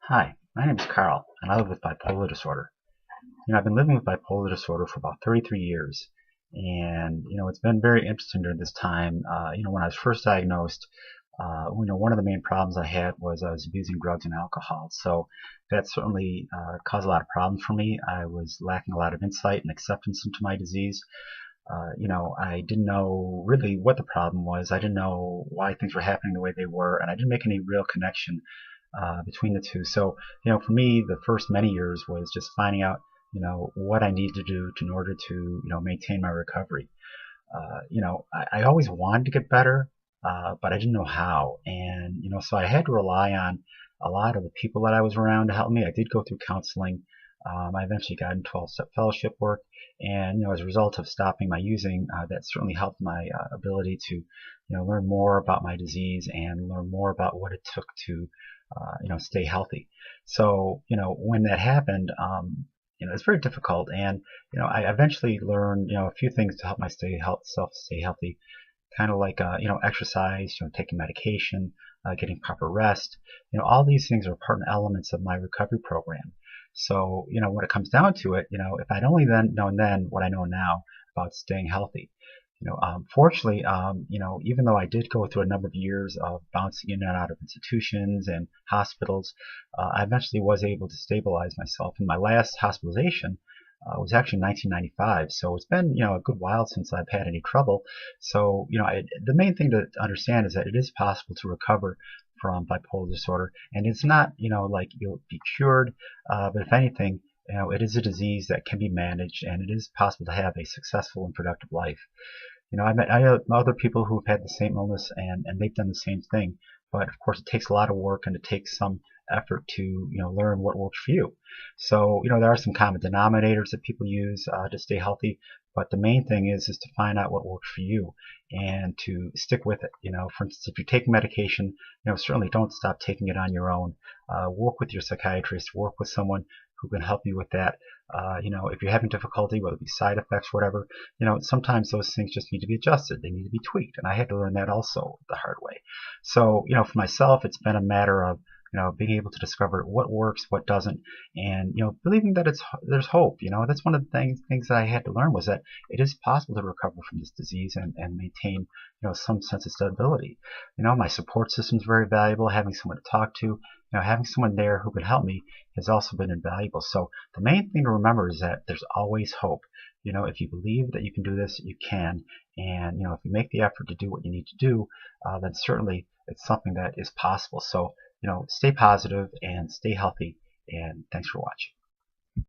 Hi, my name is Carl, and I live with bipolar disorder. I've been living with bipolar disorder for about 33 years, and it's been very interesting during this time. When I was first diagnosed, one of the main problems I had was I was abusing drugs and alcohol. So that certainly caused a lot of problems for me. I was lacking a lot of insight and acceptance into my disease. I didn't know really what the problem was. I didn't know why things were happening the way they were, and I didn't make any real connection between the two. So, for me, the first many years was just finding out, what I needed to do in order to, maintain my recovery. I always wanted to get better, but I didn't know how. And, so I had to rely on a lot of the people that I was around to help me. I did go through counseling. I eventually got into 12-step fellowship work. And, as a result of stopping my using, that certainly helped my ability to, learn more about my disease and learn more about what it took to, stay healthy. So, when that happened, it's very difficult. And, I eventually learned, a few things to help self stay healthy, kind of like, exercise, taking medication, getting proper rest. All these things are important elements of my recovery program. So, when it comes down to it, if I'd only then known then what I know now about staying healthy, fortunately, even though I did go through a number of years of bouncing in and out of institutions and hospitals, I eventually was able to stabilize myself. And my last hospitalization was actually in 1995. So it's been, a good while since I've had any trouble. So, the main thing to understand is that it is possible to recover from bipolar disorder, and it's not, like you'll be cured, but if anything, it is a disease that can be managed, and it is possible to have a successful and productive life. I know other people who've had the same illness, and they've done the same thing. But of course, it takes a lot of work, and it takes some effort to learn what works for you. So there are some common denominators that people use to stay healthy, but the main thing is to find out what works for you and to stick with it. For instance, if you're taking medication, certainly don't stop taking it on your own. Work with your psychiatrist, work with someone who can help you with that. If you're having difficulty, whether it be side effects, whatever, sometimes those things just need to be adjusted. They need to be tweaked. And I had to learn that also the hard way. So, for myself, it's been a matter of, being able to discover what works, what doesn't, and, believing that there's hope. That's one of the things that I had to learn was that it is possible to recover from this disease and maintain, some sense of stability. My support system is very valuable. Having someone to talk to, having someone there who can help me has also been invaluable. So the main thing to remember is that there's always hope. If you believe that you can do this, you can. And, if you make the effort to do what you need to do, then certainly it's something that is possible. So, stay positive and stay healthy. And thanks for watching.